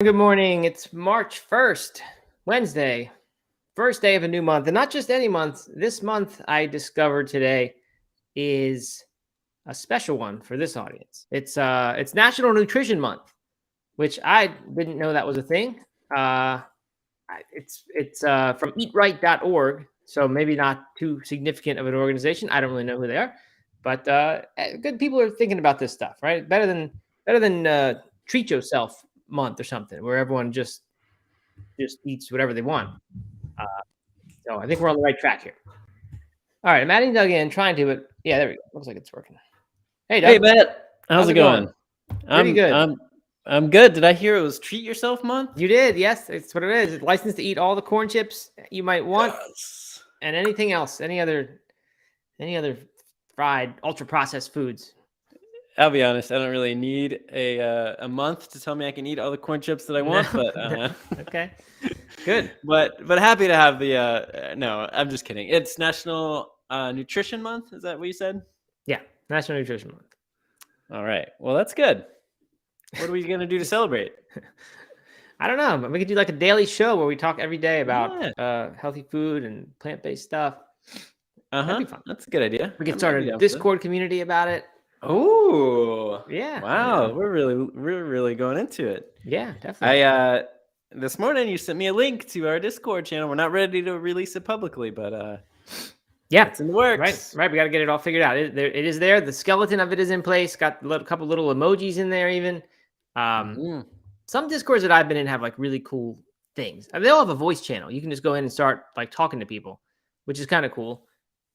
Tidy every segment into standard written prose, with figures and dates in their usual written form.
Good morning. It's March 1st, Wednesday, first day of a new month. And not just any month. This month, I discovered today, is a special one for this audience. It's National Nutrition Month, which I didn't know that was a thing. It's from eatright.org, so maybe not too significant of an organization. I don't really know who they are, but good people are thinking about this stuff, right? Better than treat yourself month or something, where everyone just eats whatever they want. Uh, so I think we're on the right track here. All right, I'm adding Doug in, trying to, but yeah, there we go. Looks like it's working. Hey, Doug. Hey, Matt. How's it going? Pretty good. I'm good. Did I hear it was Treat Yourself Month? You did, yes. It's what it is. It's licensed to eat all the corn chips you might want, Yes. and anything else, any other fried, ultra processed foods. I'll be honest. I don't really need a month to tell me I can eat all the corn chips that I want. But okay, good. But happy to have the. No, I'm just kidding. It's National Nutrition Month. Is that what you said? Yeah, National Nutrition Month. All right. Well, that's good. What are we gonna do to celebrate? I don't know, but we could do like a daily show where we talk every day about healthy food and plant-based stuff. That'd be fun. That's a good idea. We could start a Discord community about it. Oh, yeah! Wow, we're really going into it. Yeah, definitely. This morning you sent me a link to our Discord channel. We're not ready to release it publicly, but yeah, it's in the works. Right. We got to get it all figured out. It is there. The skeleton of it is in place. Got a couple little emojis in there, even. Some Discords that I've been in have like really cool things. I mean, they all have a voice channel. You can just go in and start like talking to people, which is kind of cool.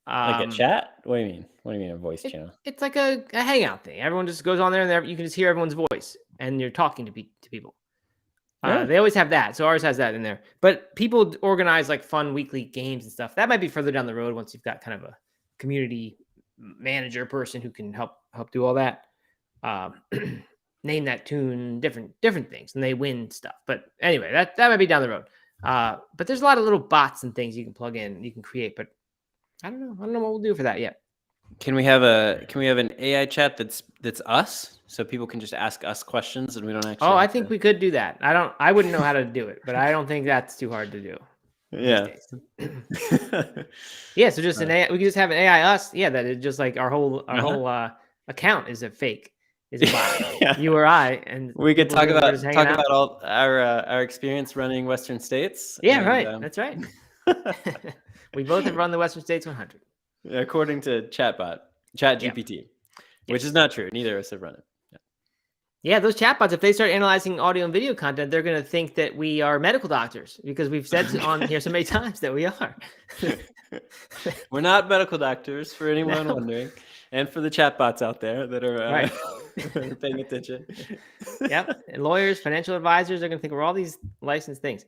Like a chat? What do you mean? What do you mean a voice channel? It's like a hangout thing. Everyone just goes on there and you can just hear everyone's voice and you're talking to people. They always have that. So ours has that in there. But people organize like fun weekly games and stuff. That might be further down the road once you've got kind of a community manager person who can help do all that. Name that tune, different things, and they win stuff. But anyway, that might be down the road. But there's a lot of little bots and things you can plug in, you can create. But I don't know what we'll do for that yet. Can we have an AI chat that's us, so people can just ask us questions and we don't actually? Oh, I think we could do that. I wouldn't know how to do it, but I don't think that's too hard to do. Yeah. Yeah. So just an AI, we could just have an AI us. Yeah, that is just like our whole account is a fake. Is a bot. You or I, and we could talk about all our experience running Western States. Yeah, right. That's right. We both have run the Western States 100. According to ChatGPT, which is not true. Neither of us have run it. Yeah, those chatbots, if they start analyzing audio and video content, they're going to think that we are medical doctors because we've said on here so many times that we are. We're not medical doctors, for anyone wondering, and for the chatbots out there that are paying attention. Yep, and lawyers, financial advisors, they're going to think we're all these licensed things.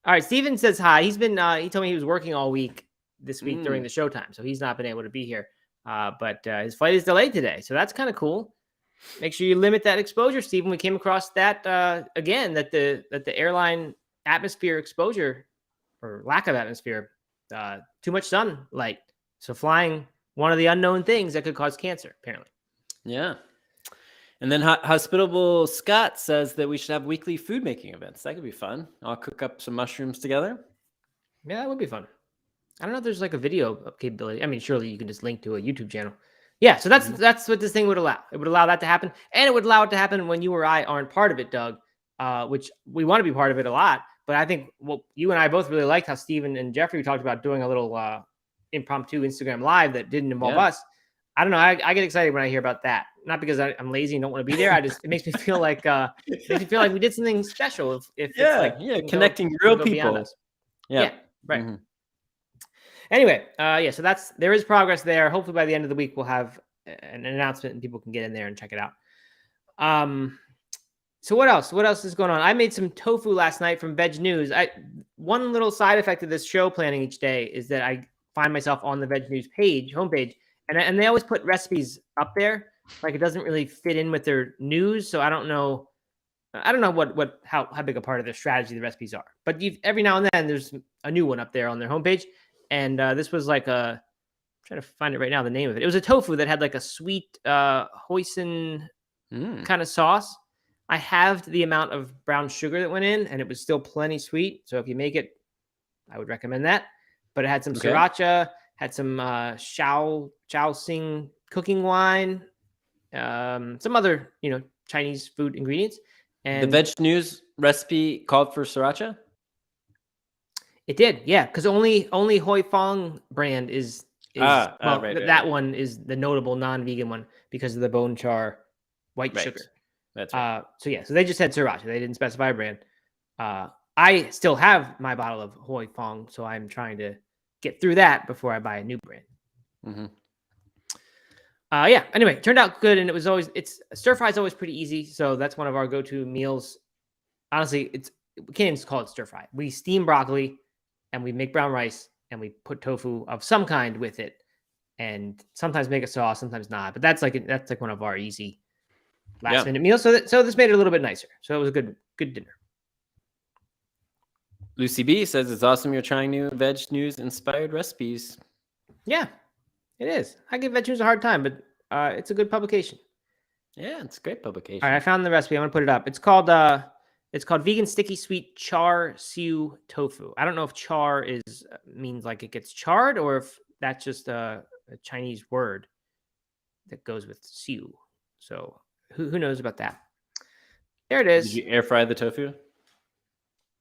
All right, Steven says hi. He's been he told me he was working all week this week during the showtime, so he's not been able to be here. But his flight is delayed today, so that's kind of cool. Make sure you limit that exposure, Stephen. We came across that again, that the airline atmosphere exposure or lack of atmosphere, too much sunlight. So flying, one of the unknown things that could cause cancer, apparently. Yeah. And then Hospitable Scott says that we should have weekly food making events. That could be fun. I'll cook up some mushrooms together. Yeah, that would be fun. I don't know if there's like a video capability. I mean, surely you can just link to a YouTube channel. Yeah, so that's what this thing would allow. It would allow that to happen, and it would allow it to happen when you or I aren't part of it, Doug. Which we want to be part of it a lot. But I think you and I both really liked how Steven and Jeffrey talked about doing a little impromptu Instagram live that didn't involve us. I don't know. I get excited when I hear about that. Not because I'm lazy and don't want to be there. It makes me feel like we did something special. If it's like connecting real people. Yeah, right. Mm-hmm. Anyway, so there is progress there. Hopefully by the end of the week we'll have an announcement and people can get in there and check it out. So what else? What else is going on? I made some tofu last night from Veg News. One little side effect of this show planning each day is that I find myself on the Veg News homepage, and they always put recipes up there. Like it doesn't really fit in with their news, so I don't know how big a part of their strategy the recipes are. But every now and then there's a new one up there on their homepage, and this was like I'm trying to find it right now. The name of it. It was a tofu that had like a sweet hoisin kind of sauce. I halved the amount of brown sugar that went in, and it was still plenty sweet. So if you make it, I would recommend that. But it had some Okay. sriracha, had some Shaoxing cooking wine, some other Chinese food ingredients, The and Veg News recipe called for sriracha. it did, yeah, because only Hoi Fong brand is right, that right. one is the notable non-vegan one because of the bone char white Right. sugar. That's right. So they just said sriracha. They didn't specify a brand. I still have my bottle of Hoi Fong, so I'm trying to get through that before I buy a new brand. Mm-hmm. Yeah. Anyway, it turned out good, and it's stir fry is always pretty easy, so that's one of our go-to meals. Honestly, we can't even call it stir fry. We steam broccoli, and we make brown rice, and we put tofu of some kind with it, and sometimes make a sauce, sometimes not. But that's like one of our easy last minute meals. So this made it a little bit nicer. So it was a good dinner. Lucy B says it's awesome you're trying new Veg News inspired recipes. Yeah, it is. I give Veg News a hard time, but it's a good publication. Yeah, it's a great publication. All right, I found the recipe. I'm gonna put it up. It's called vegan sticky sweet char siu tofu. I don't know if char means like it gets charred or if that's just a Chinese word that goes with siu. So who knows about that? There it is. Did you air fry the tofu?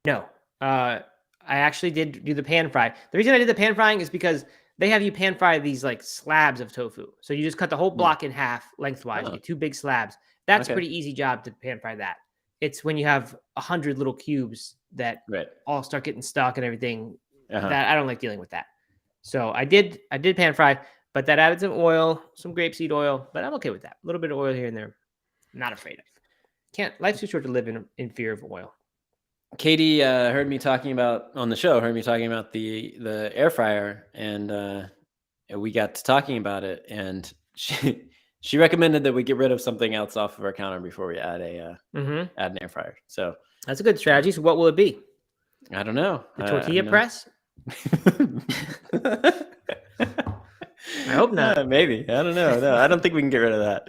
No. I actually did do the pan fry. The reason I did the pan frying is because they have you pan fry these like slabs of tofu. So you just cut the whole block in half lengthwise. You get 2 big slabs. That's a pretty easy job to pan fry that. It's when you have 100 little cubes that all start getting stuck and everything that I don't like dealing with that. So I did pan fry, but that added some oil, some grapeseed oil, but I'm okay with that. A little bit of oil here and there. Not afraid of. Life's too short to live in fear of oil. Katie heard me talking about the air fryer, and we got to talking about it, and she recommended that we get rid of something else off of our counter before we add an air fryer. So that's a good strategy. So what will it be? I don't know. The tortilla press? I hope not. Maybe. I don't know. No, I don't think we can get rid of that.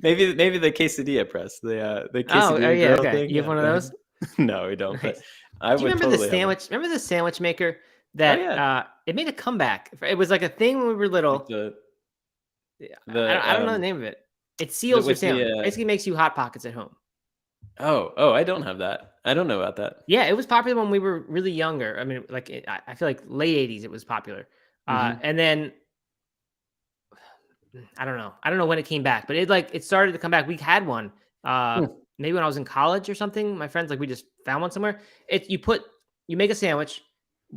Maybe the quesadilla press. The quesadilla thing. You have one of those? No, we don't. Nice. But Do you remember the sandwich? Remember the sandwich maker that it made a comeback? It was like a thing when we were little. I don't know the name of it. It seals your sandwich. Basically makes you Hot Pockets at home. Oh, I don't have that. I don't know about that. Yeah, it was popular when we were really younger. I mean, I feel like late 80s it was popular. And then I don't know when it came back, but it started to come back. We had one maybe when I was in college or something. My friends, we just found one somewhere. You make a sandwich.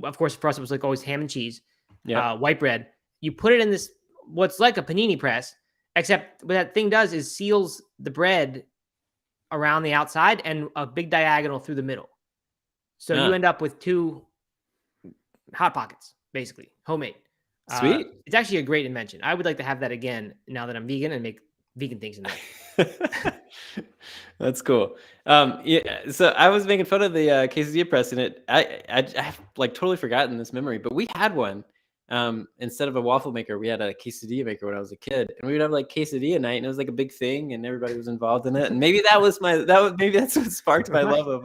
Of course, for us it was like always ham and cheese, white bread. You put it in this what's like a panini press, except what that thing does is seals the bread around the outside and a big diagonal through the middle. So you end up with 2 Hot Pockets, basically, homemade. Sweet. It's actually a great invention. I would like to have that again now that I'm vegan and make vegan things in there. That's cool. Yeah. So I was making fun of the quesadilla press, and I've like totally forgotten this memory, but we had one. Instead of a waffle maker, we had a quesadilla maker when I was a kid, and we would have like quesadilla night, and it was like a big thing, and everybody was involved in it. And maybe that's what sparked my love of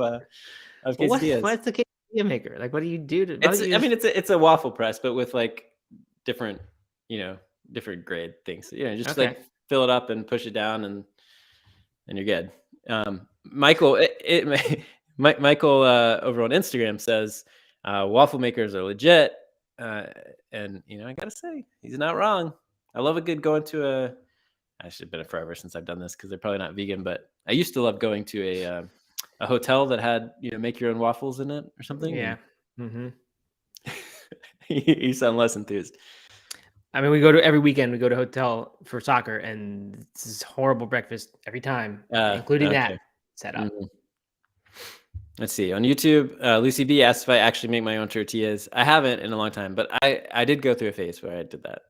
quesadillas. What's the quesadilla maker? Like, what do you do to? It's a waffle press, but with like different grade things. Just like fill it up and push it down, and you're good. Michael, Michael over on Instagram says waffle makers are legit. And I gotta say, he's not wrong. I love a good going to I should have been it forever since I've done this because they're probably not vegan, but I used to love going to a hotel that had make your own waffles in it or something. Yeah. You sound less enthused. I mean, every weekend we go to a hotel for soccer, and it's this horrible breakfast every time, including that setup. Let's see. On YouTube, Lucy B asked if I actually make my own tortillas. I haven't in a long time, but I did go through a phase where I did that.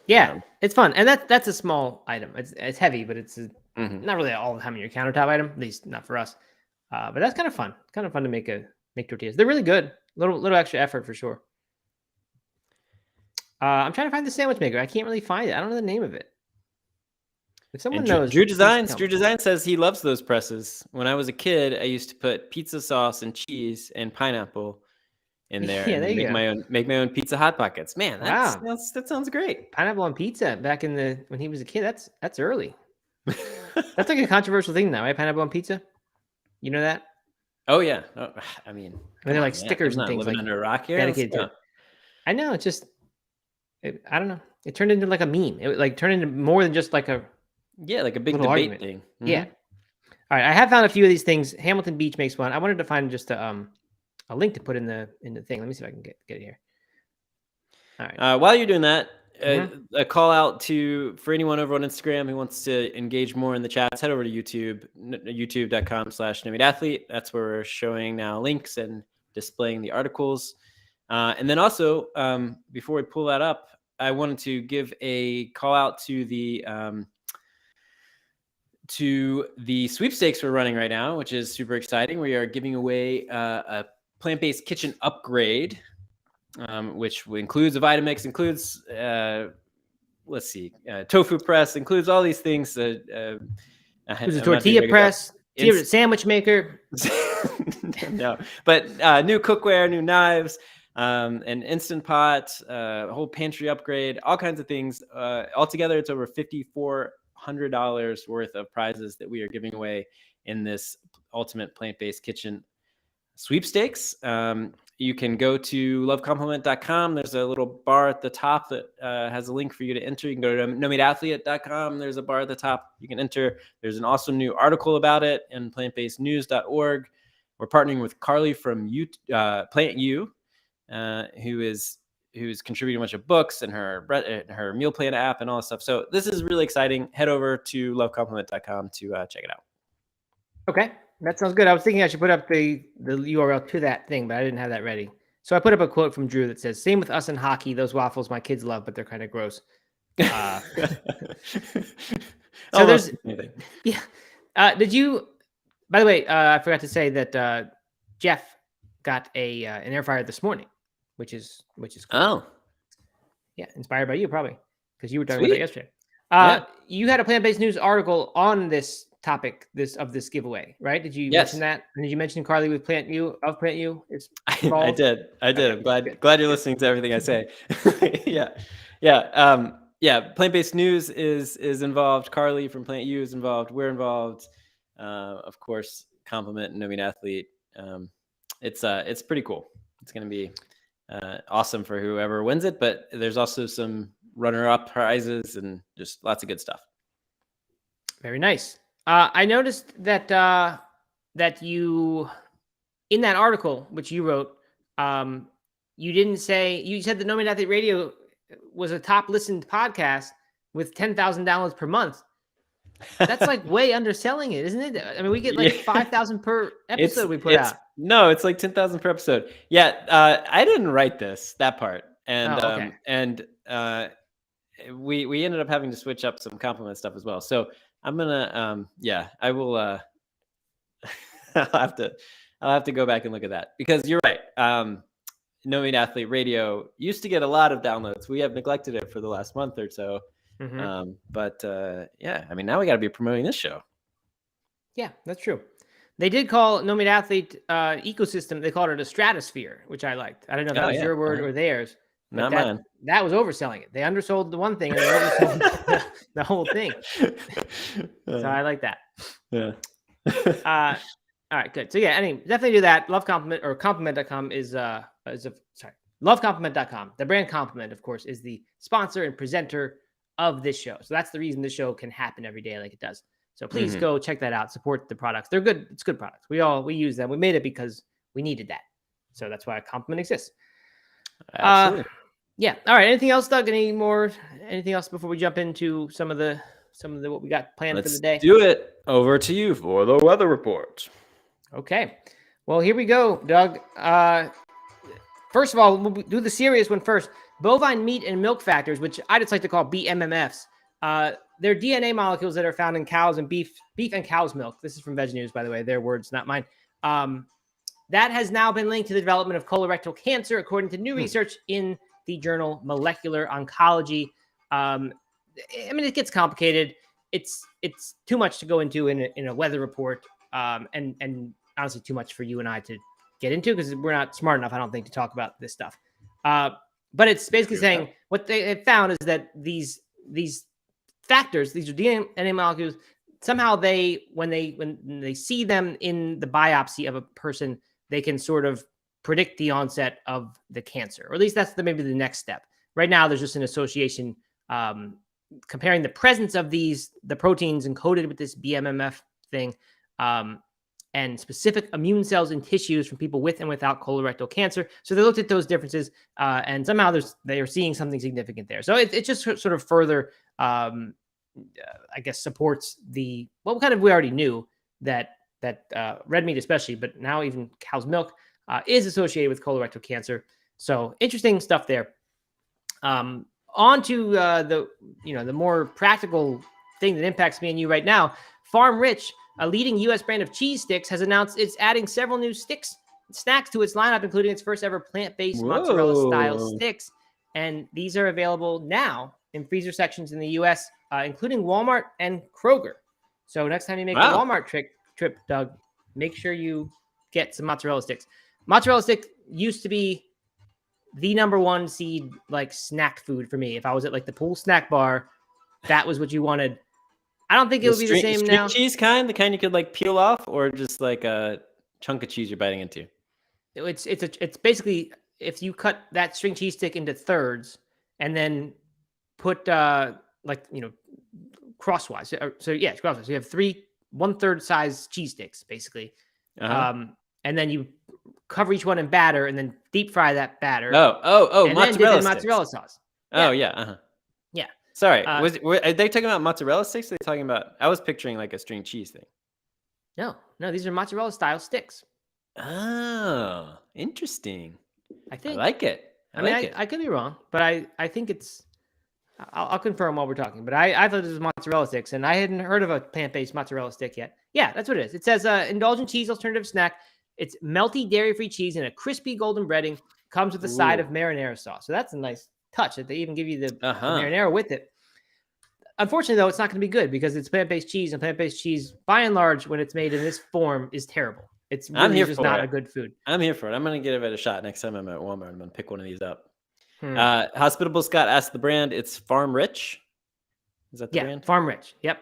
Yeah, it's fun, and that's a small item. It's heavy, but it's not really all the time in your countertop item, at least not for us. But that's kind of fun. It's kind of fun to make tortillas. They're really good. Little extra effort for sure. I'm trying to find the sandwich maker. I can't really find it. I don't know the name of it. If someone And knows, Drew please Designs, tell Drew me. Design says he loves those presses. When I was a kid, I used to put pizza sauce and cheese and pineapple in there, Yeah, and there then you go. make my own pizza hot pockets. Man, Wow, that sounds great. pineapple on pizza back in the when he was a kid. That's early. That's like a controversial thing now, right? Pineapple on pizza. You know that? Oh yeah. Oh, I mean, And come they're on, like man. I'm stickers and not things living like under a rock here. Let's dedicated to go. it. I know. It's just, I don't know. It turned into like a meme. It like turned into more than just like a Yeah, like a big little debate argument. thing. Yeah. Mhm. All right. I have found a few of these things. Hamilton Beach makes one. I wanted to find just a link to put in the thing. Let me see if I can get it here. All right. While you're doing that, Mhm. a call out for anyone over on Instagram who wants to engage more in the chats, head over to YouTube, youtube.com/NoMeatAthlete. That's where we're showing now links and displaying the articles. And then also, before we pull that up, I wanted to give a call out to the sweepstakes we're running right now, which is super exciting. We are giving away a plant-based kitchen upgrade, which includes a Vitamix, includes tofu press, includes all these things. There's a tortilla press, sandwich maker. No, but new cookware, new knives, an instant pot, a whole pantry upgrade, all kinds of things. Altogether, it's over $5,400 worth of prizes that we are giving away in this ultimate plant-based kitchen sweepstakes. You can go to lovecompliment.com. There's a little bar at the top that has a link for you to enter. You can go to nomeatathlete.com. There's a bar at the top you can enter. There's an awesome new article about it in plantbasednews.org. We're partnering with Carly from Plant U, who's contributing a bunch of books and her meal plan app and all that stuff. So this is really exciting. Head over to lovecompliment.com to check it out. Okay, that sounds good. I was thinking I should put up the URL to that thing, but I didn't have that ready. So I put up a quote from Drew that says, "Same with us in hockey. Those waffles my kids love, but they're kind of gross." So there's anything. Yeah. Did you? By the way, I forgot to say that Jeff got an air fryer this morning, which is cool. Oh, Yeah, inspired by you probably because you were talking Sweet. about that yesterday. Yeah. You had a plant-based news article on this topic, this giveaway, right? Did you Yes. mention that? And did you mention Carly with Plant U of Plant U? I involved? did. Okay, I'm good. glad you're listening to everything I say. Yeah. Plant-based news is involved. Carly from Plant U is involved. We're involved. Of course, Compliment and No Meat Athlete. It's pretty cool. It's going to be awesome for whoever wins it, but there's also some runner-up prizes and just lots of good stuff. Very nice. I noticed that that you, in that article which you wrote, you didn't say, you said that No Meat Athlete Radio was a top listened podcast with 10,000 downloads per month. That's like way underselling it, isn't it? I mean, we get like 5,000 per episode we put out. No, it's like 10,000 per episode. Yeah, I didn't write that part, and we ended up having to switch up some compliment stuff as well. So I'm gonna I will I'll have to go back and look at that because you're right. No Meat Athlete Radio used to get a lot of downloads. We have neglected it for the last month or so. Mm-hmm. I mean, now we got to be promoting this show. Yeah, that's true. They did call No Meat Athlete ecosystem. They called it a stratosphere, which I liked. I don't know if that was your word or theirs. Not mine. That was overselling it. They undersold the one thing and they oversold the whole thing. So I like that. Yeah. All right, good. So yeah, anyway, definitely do that. Love Compliment or compliment.com is lovecompliment.com. The brand Compliment, of course, is the sponsor and presenter of this show. So that's the reason this show can happen every day like it does. So please go check that out. Support the products. They're good. It's good products. We use them. We made it because we needed that. So that's why Compliment exists. Absolutely. Yeah. All right. Anything else, Doug? Anything else before we jump into some of the what we got planned for the day? Let's do it. Over to you for the weather report. Okay. Well, here we go, Doug. First of all, we'll do the serious one first. Bovine meat and milk factors, which I just like to call BMMFs. They're DNA molecules that are found in cows and beef and cow's milk. This is from Veg News, by the way. Their words, not mine. That has now been linked to the development of colorectal cancer, according to new research in the journal Molecular Oncology. I mean, it gets complicated. it's too much to go into in a weather report, and honestly too much for you and I to get into because we're not smart enough, I don't think, to talk about this stuff. But it's basically saying what they have found is that these factors, these are DNA molecules, somehow when they see them in the biopsy of a person, they can sort of predict the onset of the cancer, or at least that's maybe the next step. Right now, there's just an association comparing the presence of the proteins encoded with this BMMF thing and specific immune cells in tissues from people with and without colorectal cancer. So they looked at those differences, and somehow they are seeing something significant there. So it just sort of further, I guess, supports what kind of we already knew that red meat especially, but now even cow's milk is associated with colorectal cancer. So interesting stuff there. On to the more practical thing that impacts me and you right now. Farm Rich, a leading U.S. brand of cheese sticks, has announced it's adding several new snacks to its lineup, including its first ever plant-based mozzarella-style sticks. And these are available now in freezer sections in the U.S., including Walmart and Kroger. So next time you make a Walmart trip, Doug, make sure you get some mozzarella sticks. Mozzarella stick used to be the number one seed like snack food for me. If I was at like the pool snack bar, that was what you wanted. I don't think it would be the same now. Cheese kind, the kind you could like peel off, or just like a chunk of cheese you're biting into. It's basically if you cut that string cheese stick into thirds and then put crosswise. So yeah, crosswise. So you have 3 1/3 size cheese sticks basically, and then you cover each one in batter and then deep fry that batter. Oh, and mozzarella then mozzarella sauce. Oh yeah. Yeah. Sorry, are they talking about mozzarella sticks? Or are they talking about? I was picturing like a string cheese thing. No, these are mozzarella style sticks. Oh, interesting. I think I like it. I could be wrong, but I think it's. I'll confirm while we're talking. But I thought this was mozzarella sticks, and I hadn't heard of a plant-based mozzarella stick yet. Yeah, that's what it is. It says indulgent cheese alternative snack. It's melty dairy-free cheese and a crispy golden breading. Comes with a side of marinara sauce. So that's a nice touch that they even give you the marinara with it. Unfortunately, though, it's not going to be good because it's plant-based cheese, and plant-based cheese, by and large, when it's made in this form, is terrible. It's really just not a good food. I'm here for it. I'm going to give it a shot next time I'm at Walmart. I'm going to pick one of these up. Hospitable Scott asked the brand. It's Farm Rich. Is that the brand? Farm Rich. Yep.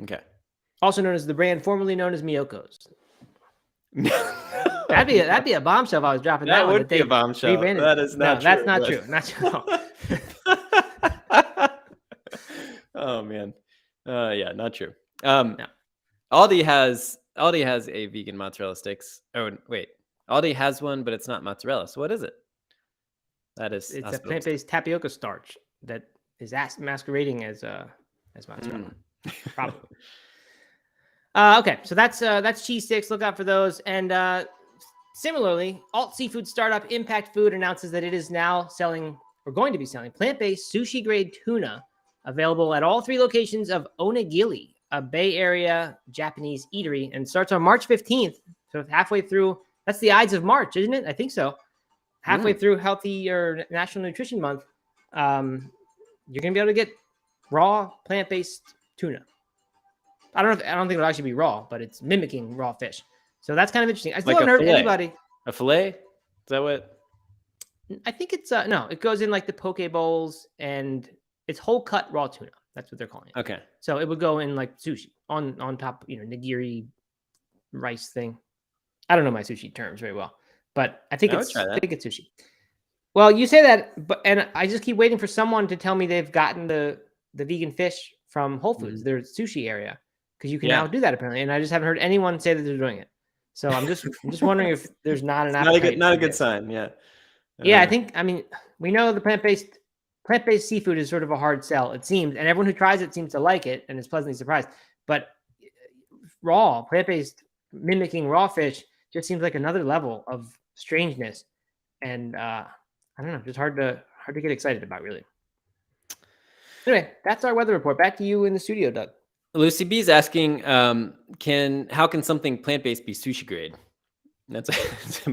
Okay. Also known as the brand formerly known as Miyoko's. that'd be a bombshell if I was dropping that. That would be a bombshell. That is not true. That's not true. Not true. Oh man. Yeah, not true. No. Aldi has a vegan mozzarella sticks. Oh wait. Aldi has one, but it's not mozzarella. So what is it? It's a plant-based tapioca starch that is masquerading as mozzarella. Probably. Okay, so that's cheese sticks. Look out for those. And similarly, alt seafood startup Impact Food announces that it is now going to be selling plant-based sushi grade tuna available at all 3 locations of Onigiri, a Bay Area Japanese eatery, and starts on March 15th. So halfway through. That's the Ides of March, isn't it? I think so. Halfway through Healthy or National Nutrition Month, you're going to be able to get raw plant-based tuna. I don't think it'll actually be raw, but it's mimicking raw fish. So that's kind of interesting. I still haven't heard anybody. A fillet? Is that what? I think it's no. It goes in like the poke bowls, and it's whole cut raw tuna. That's what they're calling it. Okay. So it would go in like sushi on top, nigiri rice thing. I don't know my sushi terms very well, but I think it's sushi. Well, you say that, and I just keep waiting for someone to tell me they've gotten the vegan fish from Whole Foods, their sushi area, because you can now do that apparently. And I just haven't heard anyone say that they're doing it. So I'm just wondering if there's not an appetite. Not a good sign. Yeah. Yeah, I mean, we know the plant-based seafood is sort of a hard sell, it seems, and everyone who tries it seems to like it and is pleasantly surprised. But raw, plant-based, mimicking raw fish just seems like another level of strangeness, and I don't know, just hard to get excited about, really. Anyway, that's our weather report. Back to you in the studio, Doug. Lucy B is asking, how can something plant-based be sushi grade? That's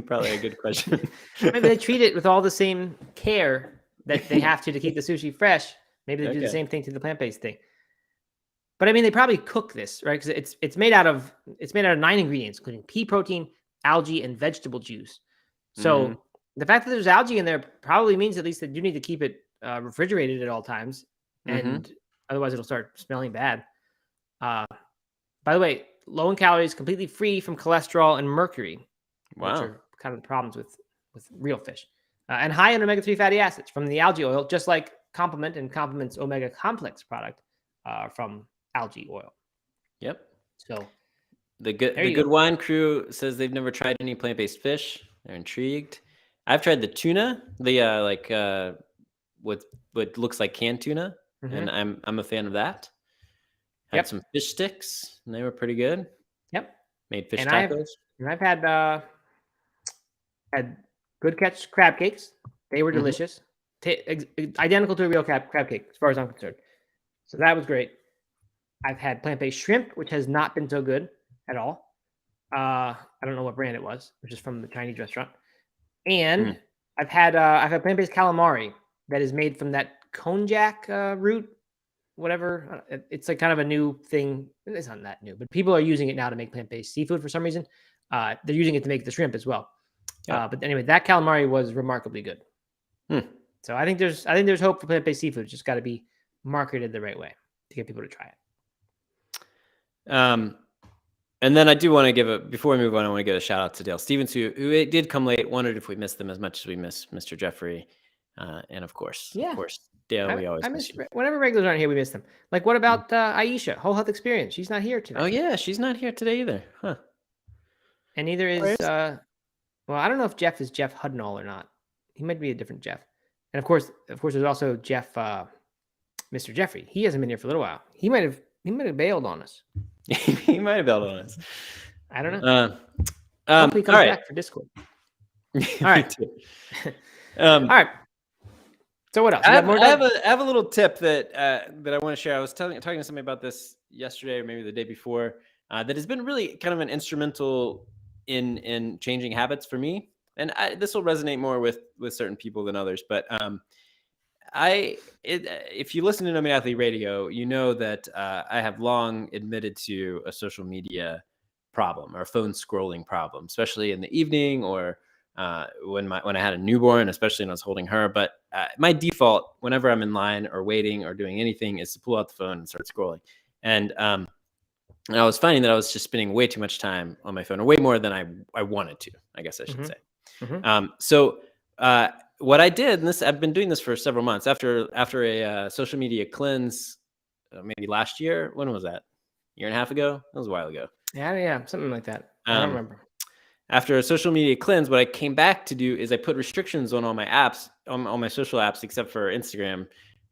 probably a good question. Maybe they treat it with all the same care that they have to keep the sushi fresh. Maybe they do the same thing to the plant-based thing. But I mean, they probably cook this, right? Because it's made out of 9 ingredients, including pea protein, algae, and vegetable juice. So the fact that there's algae in there probably means at least that you need to keep it refrigerated at all times, and otherwise it'll start smelling bad. By the way, low in calories, completely free from cholesterol and mercury, which are kind of the problems with real fish, and high in omega-3 fatty acids from the algae oil, just like Complement and Complement's omega complex product from algae oil. Yep. So the good wine crew says they've never tried any plant-based fish. They're intrigued. I've tried the tuna, the what looks like canned tuna, and I'm a fan of that. Had some fish sticks, and they were pretty good. Yep. Made fish tacos. I've had Good Catch crab cakes. They were delicious. Identical to a real crab cake, as far as I'm concerned. So that was great. I've had plant-based shrimp, which has not been so good at all. I don't know what brand it was, which is from the Chinese restaurant. And I've had plant-based calamari that is made from that konjac root, whatever. It's like kind of a new thing. It's not that new, but people are using it now to make plant-based seafood for some reason. They're using it to make the shrimp as well. But anyway, that calamari was remarkably good. So I think there's hope for plant-based seafood. It's just got to be marketed the right way to get people to try it. And then I do want to before we move on, I want to give a shout out to Dale Stevens, who did come late, wondered if we missed them as much as we miss Mr. Jeffrey. And of course, Dale, we always miss you. Whenever regulars aren't here, we miss them. Like, what about Aisha, Whole Health Experience? She's not here today. Oh yeah, she's not here today either. Huh. And neither is, well, I don't know if Jeff is Jeff Hudnall or not. He might be a different Jeff. And of course, there's also Jeff, Mr. Jeffrey. He hasn't been here for a little while. He might have bailed on us. He might have bailed on us. I don't know. Hopefully he comes back for Discord. All right. All right. So what else? I have a little tip that I want to share. I was talking to somebody about this yesterday or maybe the day before. That has been really kind of an instrumental in changing habits for me. And this will resonate more with certain people than others. But if you listen to No Meat Athlete Radio, you know that I have long admitted to a social media problem or a phone scrolling problem, especially in the evening or when I had a newborn, especially when I was holding her. But my default, whenever I'm in line or waiting or doing anything, is to pull out the phone and start scrolling. And I was finding that I was just spending way too much time on my phone, or way more than I wanted to, I guess I should say. So what I did, and I've been doing this for several months after a social media cleanse, maybe last year. When was that? Year and a half ago? That was a while ago. Yeah, something like that. I don't remember. After a social media cleanse, what I came back to do is I put restrictions on all my apps, on all my social apps, except for Instagram,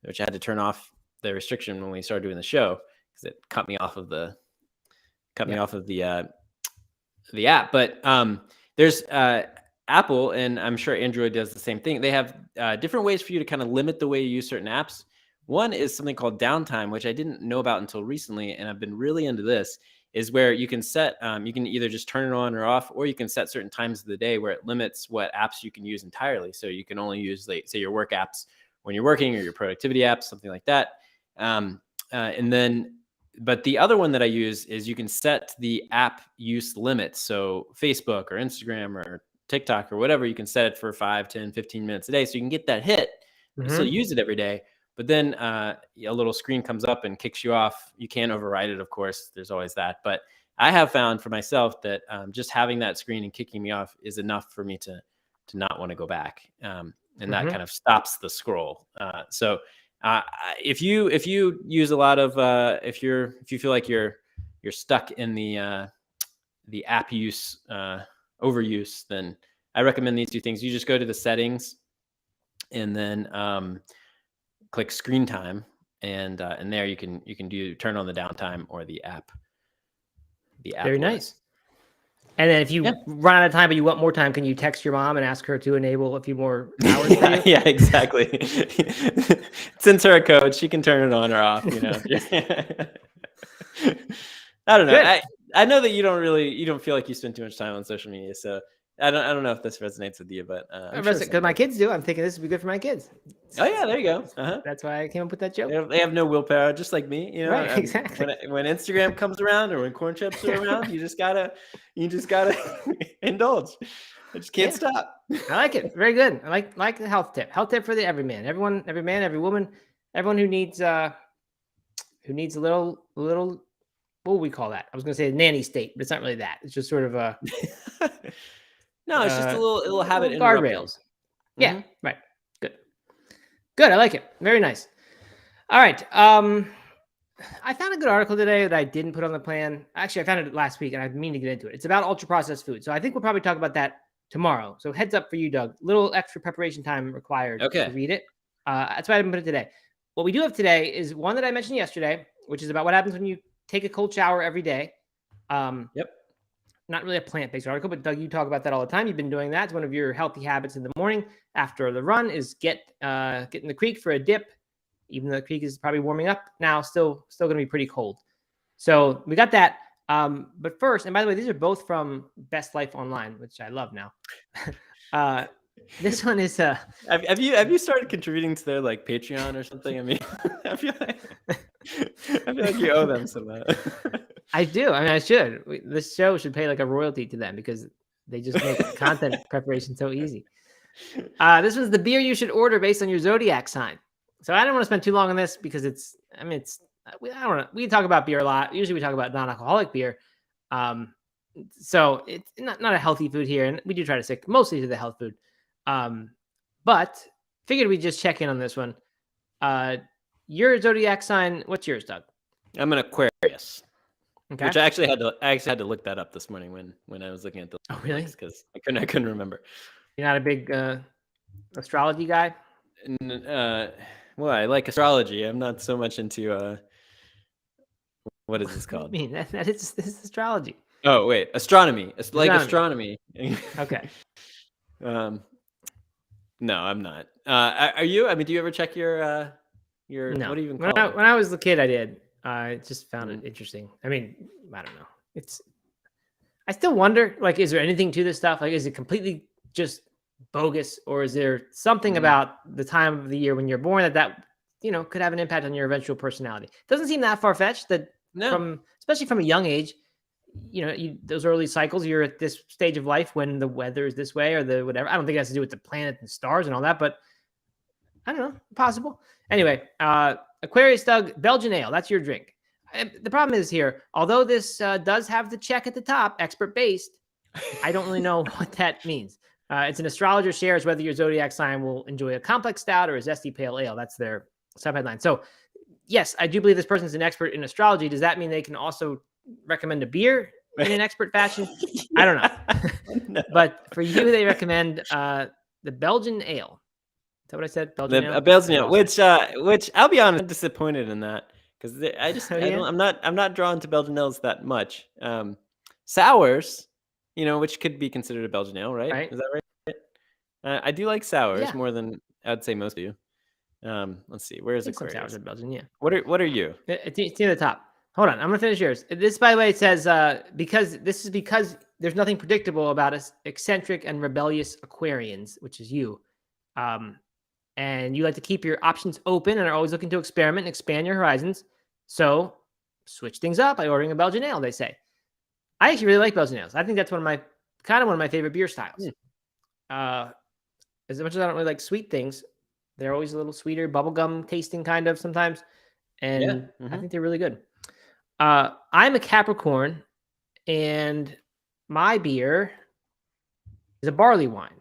which I had to turn off the restriction when we started doing the show because it cut me off of the app. But there's Apple, and I'm sure Android does the same thing. They have different ways for you to kind of limit the way you use certain apps. One is something called downtime, which I didn't know about until recently, and I've been really into this, is where you can set, you can either just turn it on or off, or you can set certain times of the day where it limits what apps you can use entirely. So you can only use, like, say, your work apps when you're working, or your productivity apps, something like that. But the other one that I use is you can set the app use limits. So Facebook or Instagram or TikTok or whatever, you can set it for 5, 10, 15 minutes a day. So you can get that hit, still use it every day. But then a little screen comes up and kicks you off. You can't override it, of course. There's always that. But I have found for myself that just having that screen and kicking me off is enough for me to not want to go back. And that kind of stops the scroll. So if you use a lot of if you feel like you're stuck in the app use overuse, then I recommend these two things. You just go to the settings and then click screen time, and there you can turn on the downtime or the app. Very nice. And then if you run out of time but you want more time, can you text your mom and ask her to enable a few more hours? Yeah, exactly. Since her a coach, she can turn it on or off, you know. I don't know. I know that you don't feel like you spend too much time on social media, so I don't know if this resonates with you, but I'm sure Because my kids do. I'm thinking this would be good for my kids. Oh yeah, there you go. Uh-huh. That's why I came up with that joke. They have no willpower, just like me. You know, Right, exactly. When Instagram comes around or when corn chips are around, you just gotta indulge. I just can't stop. I like it. Very good. I like the health tip. Health tip for the every man, every woman, everyone who needs a little. What would we call that? I was going to say a nanny state, but it's not really that. It's just sort of a. No, it's just a little habit guardrails. Yeah. Right. Good. I like it. Very nice. All right. I found a good article today that I didn't put on the plan. Actually, I found it last week, and I mean to get into it. It's about ultra processed food, so I think we'll probably talk about that tomorrow. So heads up for you, Doug. Little extra preparation time required to read it. That's why I didn't put it today. What we do have today is one that I mentioned yesterday, which is about what happens when you take a cold shower every day. Yep. Not really a plant-based article, but Doug, you talk about that all the time. You've been doing that. It's one of your healthy habits in the morning after the run is get in the creek for a dip. Even though the creek is probably warming up now, still going to be pretty cold. So we got that. But first, and by the way, these are both from Best Life Online, which I love now. This one is have you started contributing to their like Patreon or something? I mean, I feel like you owe them some. I do. I mean, I should. This show should pay like a royalty to them because they just make content preparation so easy. This was the beer you should order based on your zodiac sign. So I don't want to spend too long on this because we can talk about beer a lot. Usually we talk about non-alcoholic beer. So it's not a healthy food here. And we do try to stick mostly to the health food. But figured we'd just check in on this one. Your zodiac sign, what's yours, Doug? I'm an Aquarius. Okay. Which I actually had to look that up this morning when I was looking at the really? Because I couldn't remember. You're not a big astrology guy? Well, I like astrology. I'm not so much into what is this called? I mean, this is astrology. Oh wait, astronomy. It's like astronomy. Okay. No, I'm not. Are you? I mean, do you ever check your no. What do you even call it? When I was a kid, I did. I just found it interesting. I mean, I don't know. I still wonder, like, is there anything to this stuff? Like, is it completely just bogus, or is there something about the time of the year when you're born that could have an impact on your eventual personality? Doesn't seem that far-fetched that especially from a young age, those early cycles, you're at this stage of life when the weather is this way or the whatever. I don't think it has to do with the planet and stars and all that, but I don't know, possible. Anyway, Aquarius, Doug, Belgian ale, that's your drink. The problem is here, although this does have the check at the top, expert based, I don't really know what that means. It's an astrologer shares whether your zodiac sign will enjoy a complex stout or a zesty pale ale. That's their subheadline. So yes, I do believe this person's an expert in astrology. Does that mean they can also recommend a beer in an expert fashion? I don't know. No. But for you, they recommend the Belgian ale. Is that what I said? Belgian ale? Belgian ale, which I'll be honest, I'm disappointed in that because I'm not drawn to Belgian ales that much. Sours, which could be considered a Belgian ale, right? Is that right? I do like sours more than I'd say most of you. Let's see, where is Aquarius? Some sours in Belgian, yeah. What are you? It's near the top. Hold on, I'm gonna finish yours. This, by the way, it says because there's nothing predictable about us eccentric and rebellious Aquarians, which is you. And you like to keep your options open and are always looking to experiment and expand your horizons. So switch things up by ordering a Belgian ale, they say. I actually really like Belgian ales. I think that's one of my favorite beer styles. As much as I don't really like sweet things, they're always a little sweeter, bubblegum tasting kind of sometimes. And I think they're really good. I'm a Capricorn, and my beer is a barley wine.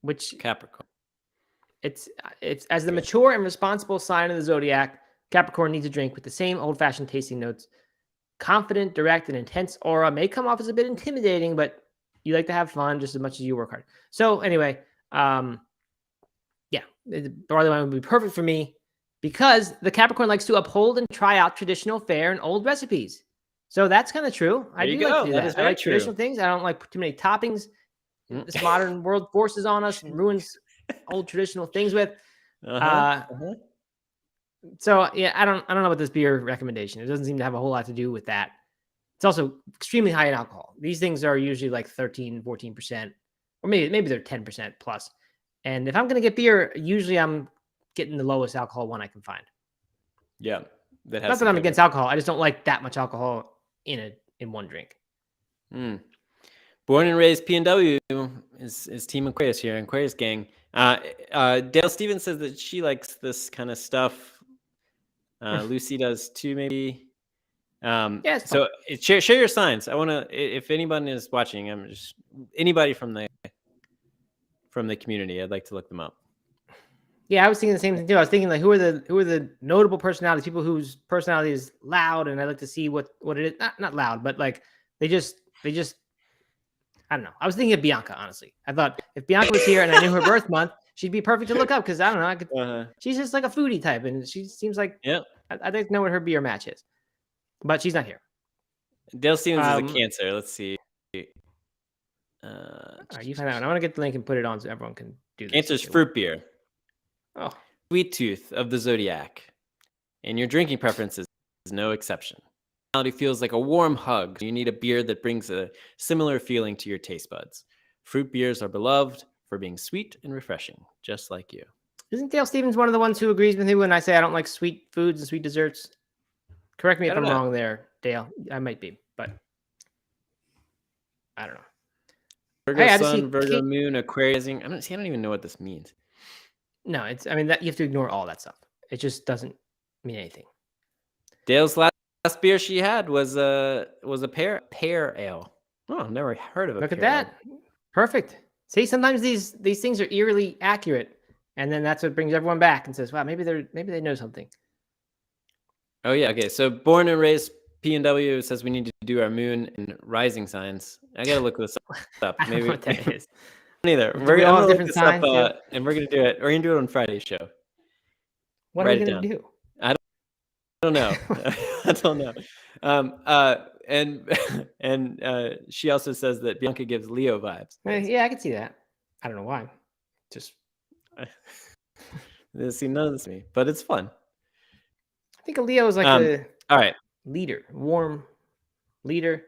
Which Capricorn. It's as the mature and responsible sign of the zodiac, Capricorn needs a drink with the same old-fashioned tasting notes. Confident, direct, and intense aura may come off as a bit intimidating, but you like to have fun just as much as you work hard. So anyway, the barley wine would be perfect for me because the Capricorn likes to uphold and try out traditional fare and old recipes. So that's kind of true. I do like to do that. I like traditional things. I don't like too many toppings. This modern world forces on us and ruins old traditional things with. So yeah, I don't know about this beer recommendation. It doesn't seem to have a whole lot to do with that. It's also extremely high in alcohol. These things are usually like 13, 14%, or maybe they're 10% plus. And if I'm going to get beer, usually I'm getting the lowest alcohol one I can find. Yeah. That has Not that I'm against alcohol. I just don't like that much alcohol in one drink. Born and raised PNW is Team Aquarius here, Aquarius gang. Dale Stevens says that she likes this kind of stuff. Lucy does too, maybe. Yeah. So share your signs. I want to, if anyone is watching, I'm just anybody from the community, I'd like to look them up. Yeah, I was thinking the same thing too. I was thinking like, who are the notable personalities, people whose personality is loud, and I like to see what it is. Not loud, but like they just. I don't know. I was thinking of Bianca, honestly. I thought if Bianca was here and I knew her birth month, she'd be perfect to look up because I don't know. I could. She's just like a foodie type, and she seems like I'd like to know what her beer match is, but she's not here. Dale Stevens is a Cancer. Let's see. All right, you find out. I want to get the link and put it on so everyone can do this. Cancer's fruit beer. Oh, sweet tooth of the zodiac, and your drinking preferences is no exception. It feels like a warm hug. You need a beer that brings a similar feeling to your taste buds. Fruit beers are beloved for being sweet and refreshing, just like you. Isn't Dale Stevens one of the ones who agrees with me when I say I don't like sweet foods and sweet desserts? Correct me if I'm wrong there, Dale. I might be, but I don't know. Virgo Sun, Virgo Moon, Aquarius. I don't even know what this means. No, I mean that you have to ignore all that stuff. It just doesn't mean anything. Dale's last beer she had was a pear ale. Oh, I've never heard of it. Look at that. Ale. Perfect. See, sometimes these things are eerily accurate, and then that's what brings everyone back and says, "Wow, maybe they know something." Oh yeah. Okay. So born and raised PNW says we need to do our moon and rising signs. I gotta look this up. Maybe I don't know what that is. Neither. We're gonna all different signs, and we're gonna do it. We're gonna do it on Friday's show. What are we gonna do? I don't know. I don't know. And she also says that Bianca gives Leo vibes. Yeah, I can see that. I don't know why. Just see none of this to me, but it's fun. I think a Leo is like all right leader, warm leader,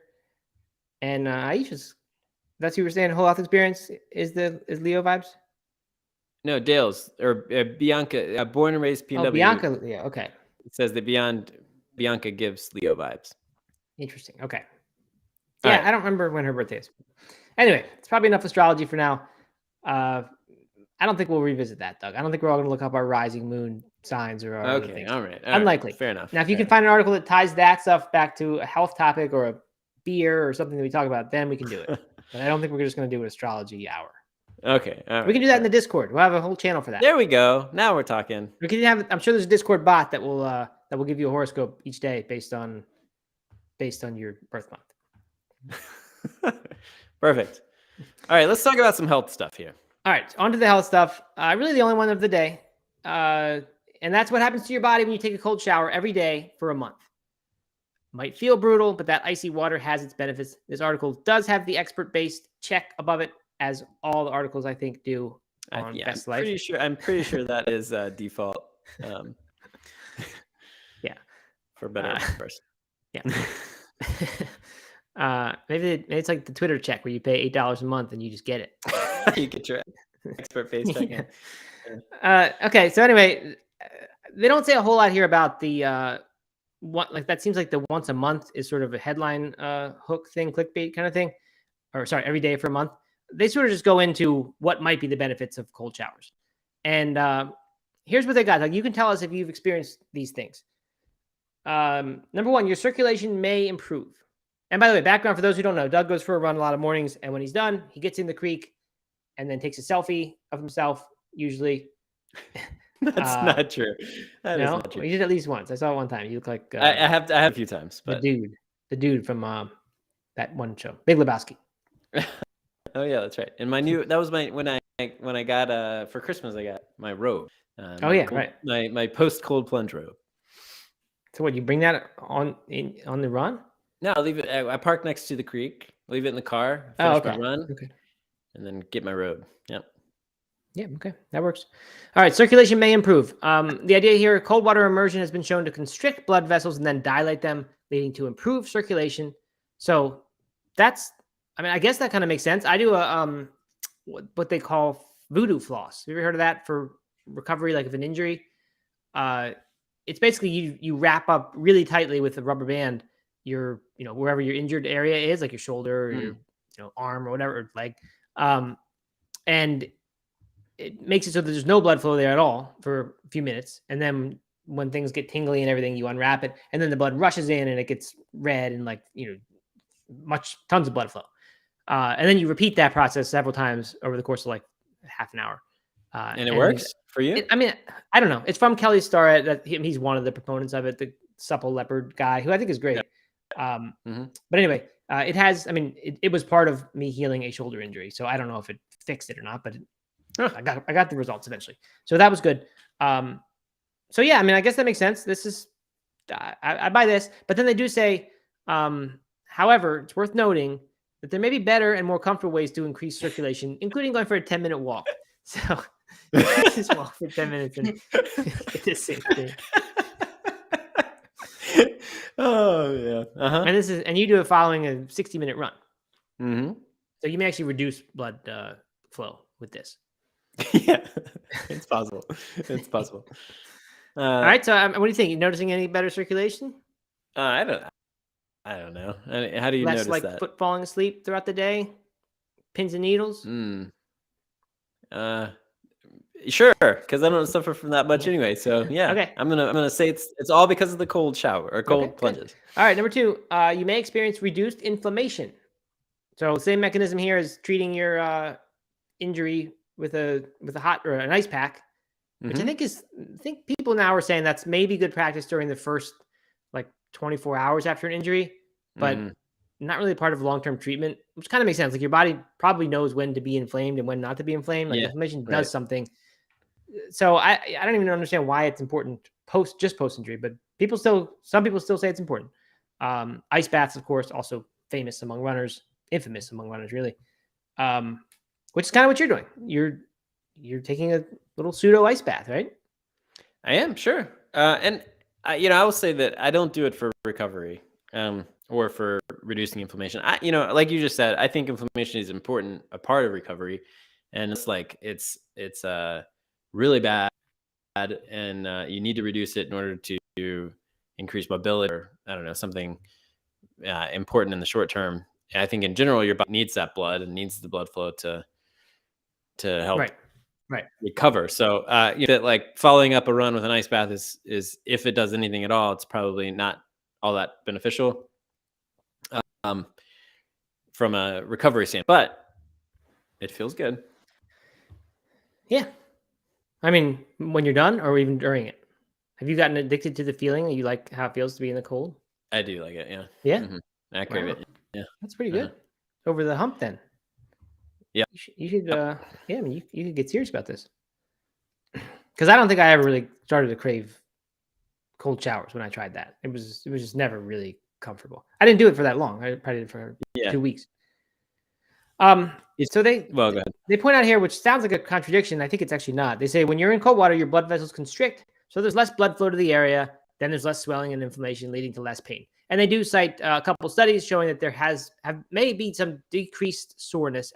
and Aisha's. That's what you were saying. Whole Health Experience is Leo vibes. No, Dale's or Bianca, born and raised PNW. Oh, Bianca, yeah, okay. It says that Bianca gives Leo vibes. Interesting. Okay. Yeah, right. I don't remember when her birthday is. Anyway, it's probably enough astrology for now. I don't think we'll revisit that, Doug. I don't think we're all going to look up our rising moon signs or other things. All right. Unlikely. Fair enough. Now, if you can find an article that ties that stuff back to a health topic or a beer or something that we talk about, then we can do it. But I don't think we're just going to do an astrology hour. Okay. All right. We can do that in the Discord. We'll have a whole channel for that. There we go. Now we're talking. We can have. I'm sure there's a Discord bot that will give you a horoscope each day based on your birth month. Perfect. All right, let's talk about some health stuff here. All right, on to the health stuff. Really the only one of the day. And that's what happens to your body when you take a cold shower every day for a month. Might feel brutal, but that icy water has its benefits. This article does have the expert-based check above it, as all the articles I think do on Best Life. I'm pretty sure that is default. Yeah, for better or worse. Yeah. Maybe it's like the Twitter check where you pay $8 a month and you just get it. You get your expert face check. Yeah. Okay, so anyway, they don't say a whole lot here about the that seems like the once a month is sort of a headline hook thing, clickbait kind of thing, or sorry, every day for a month. They sort of just go into what might be the benefits of cold showers, and here's what they got. Like, you can tell us if you've experienced these things. Number one, your circulation may improve. And by the way, background for those who don't know, Doug goes for a run a lot of mornings, and when he's done, he gets in the creek and then takes a selfie of himself, usually. That's not true. That is not true. Well, you did at least once. I saw it one time. You look like I have a few times, but the dude from that one show, Big Lebowski. Oh yeah, that's right. And when I got for Christmas, I got my robe. Right. My post cold plunge robe. So what, you bring that on the run? No, I leave it. I park next to the creek. Leave it in the car. Finish my run. Okay. And then get my robe. Yep. Yeah. Okay, that works. All right. Circulation may improve. The idea here: cold water immersion has been shown to constrict blood vessels and then dilate them, leading to improved circulation. So that's, I mean, I guess that kind of makes sense. I do a what they call voodoo floss. Have you ever heard of that for recovery, like of an injury? It's basically you wrap up really tightly with a rubber band wherever your injured area is, like your shoulder or your arm or whatever, or leg, and it makes it so that there's no blood flow there at all for a few minutes, and then when things get tingly and everything, you unwrap it, and then the blood rushes in and it gets red and tons of blood flow. And then you repeat that process several times over the course of like half an hour. And it works for you? I mean, I don't know. It's from Kelly Starrett. He's one of the proponents of it, the Supple Leopard guy, who I think is great. Yeah. But anyway, it was part of me healing a shoulder injury. So I don't know if it fixed it or not, but I got the results eventually. So that was good. So yeah, I mean, I guess that makes sense. This is, I buy this, but then they do say, however, it's worth noting that there may be better and more comfortable ways to increase circulation, including going for a 10-minute walk. So just walk for 10 minutes and get the same thing. Oh yeah. Uh-huh. And you do it following a 60-minute run. Mm-hmm. So you may actually reduce blood flow with this. Yeah, it's possible. It's possible. All right. So what do you think? You noticing any better circulation? I don't know. How do you Less notice like that? foot falling asleep throughout the day? Pins and needles? Sure, because I don't suffer from that much anyway. So yeah, okay. I'm gonna say it's all because of the cold shower or cold plunges. All right, number 2, you may experience reduced inflammation. So same mechanism here as treating your injury with a hot or an ice pack, which I think people now are saying that's maybe good practice during the first like 24 hours after an injury, but not really part of long-term treatment, which kind of makes sense. Like your body probably knows when to be inflamed and when not to be inflamed. Like inflammation does something. So I don't even understand why it's important post injury, but some people still say it's important. Ice baths, of course, also infamous among runners, really. Which is kind of what you're doing. You're taking a little pseudo ice bath, right? I am, sure. And I will say that I don't do it for recovery or for reducing inflammation. Like you just said, I think inflammation is important, a part of recovery, and it's like it's really bad, and you need to reduce it in order to increase mobility, or I don't know, something important in the short term. And I think in general, your body needs that blood and needs the blood flow to help recover. So that like following up a run with an ice bath is if it does anything at all, it's probably not all that beneficial from a recovery standpoint, but it feels good. Yeah. I mean, when you're done or even during it, have you gotten addicted to the feeling? You like how it feels to be in the cold? I do like it. Yeah. Yeah. I crave it. Yeah. That's pretty good. Over the hump then. Yeah. You should I mean, you could get serious about this. Because I don't think I ever really started to crave cold showers when I tried that. It was just never really comfortable. I didn't do it for that long. I probably did it for 2 weeks. So go ahead. They point out here, which sounds like a contradiction. I think it's actually not. They say when you're in cold water, your blood vessels constrict, so there's less blood flow to the area. Then there's less swelling and inflammation, leading to less pain. And they do cite a couple studies showing that there may be some decreased soreness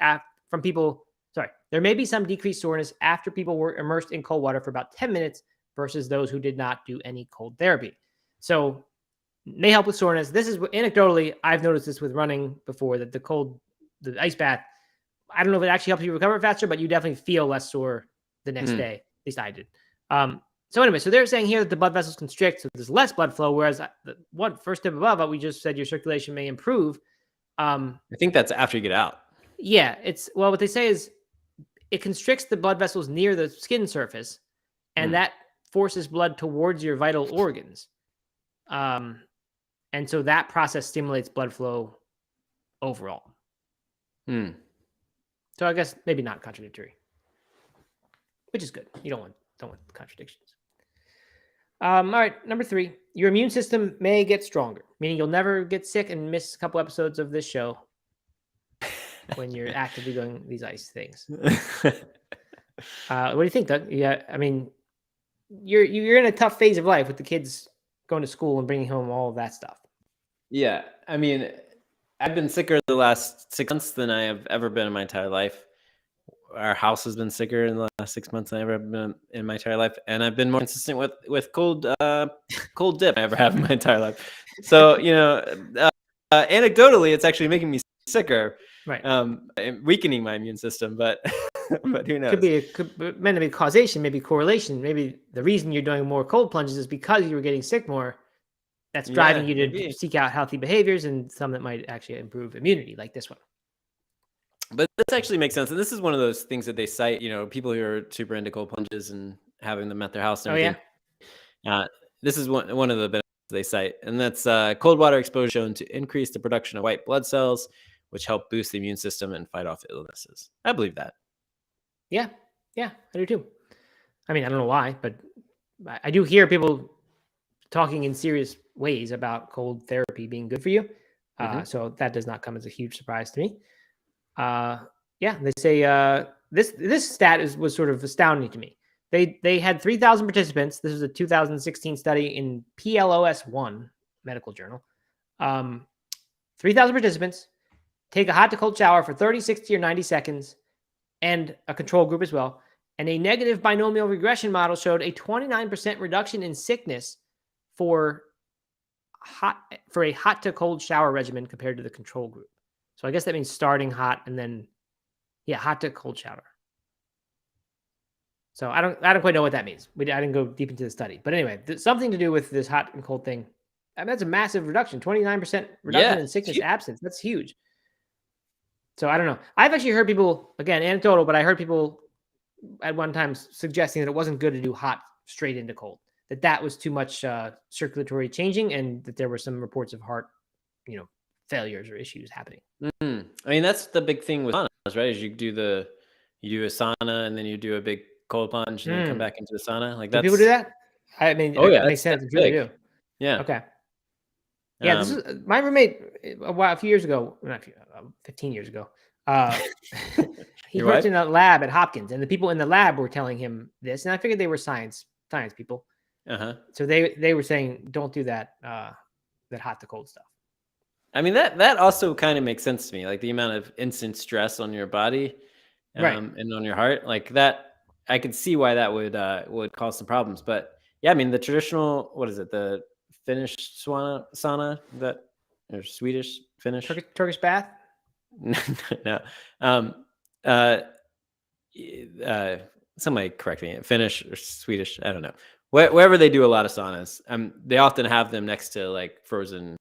from people. Sorry, there may be some decreased soreness after people were immersed in cold water for about 10 minutes versus those who did not do any cold therapy. So may help with soreness. This is anecdotally, I've noticed this with running before, that the ice bath, I don't know if it actually helps you recover faster, but you definitely feel less sore the next day. At least I did. So anyway, so they're saying here that the blood vessels constrict, so there's less blood flow, whereas the first step above, we just said your circulation may improve. I think that's after you get out. Yeah, what they say is it constricts the blood vessels near the skin surface, and that forces blood towards your vital organs. And so that process stimulates blood flow overall. So I guess maybe not contradictory, which is good. You don't want contradictions. All right, number 3, your immune system may get stronger, meaning you'll never get sick and miss a couple episodes of this show when you're actively doing these ice things. What do you think, Doug? Yeah, I mean, you're in a tough phase of life with the kids going to school and bringing home all of that stuff. Yeah, I mean, I've been sicker the last 6 months than I have ever been in my entire life. Our house has been sicker in the last 6 months than I've ever been in my entire life, and I've been more consistent with cold dip than I ever have in my entire life. So anecdotally, it's actually making me sicker, Right. And weakening my immune system. But but who knows? Could meant to be causation, maybe correlation. Maybe the reason you're doing more cold plunges is because you were getting sick more. That's driving you to maybe. seek out healthy behaviors and some that might actually improve immunity, like this one. But this actually makes sense. And this is one of those things that they cite, people who are super into cold plunges and having them at their house and everything. This is one of the benefits they cite. And that's cold water exposure shown to increase the production of white blood cells, which help boost the immune system and fight off illnesses. I believe that. Yeah, I do too. I mean, I don't know why, but I do hear people talking in serious ways about cold therapy being good for you. So that does not come as a huge surprise to me. They say this stat was sort of astounding to me. They had 3,000 participants. This was a 2016 study in PLOS1 medical journal. 3,000 participants take a hot to cold shower for 30, 60, or 90 seconds, and a control group as well. And a negative binomial regression model showed a 29% reduction in sickness for a hot to cold shower regimen compared to the control group. So I guess that means starting hot and then, hot to cold shower. So I don't quite know what that means. I didn't go deep into the study, but anyway, something to do with this hot and cold thing. I mean, that's a massive reduction, 29% reduction in sickness absence. That's huge. So I don't know. I've actually heard people, again, anecdotal, but I heard people at one time suggesting that it wasn't good to do hot straight into cold, that was too much circulatory changing, and that there were some reports of heart, failures or issues happening. I mean, that's the big thing with saunas, right? Is you do a sauna and then you do a big cold plunge and then come back into the sauna. Like do people do that? I mean, it makes sense. It's really do. Yeah. Okay. Yeah, this is my roommate a few years ago, not 15 years ago. He worked in a lab at Hopkins, and the people in the lab were telling him this, and I figured they were science people. So they were saying, don't do that hot to cold stuff. I mean, that also kind of makes sense to me, like the amount of instant stress on your body, and on your heart, like that. I could see why that would cause some problems. But yeah, I mean, the traditional, what is it, the Finnish sauna, that, or Swedish Finnish Turkish bath? No. Somebody correct me. Finnish or Swedish, I don't know. Wherever they do a lot of saunas, they often have them next to like frozen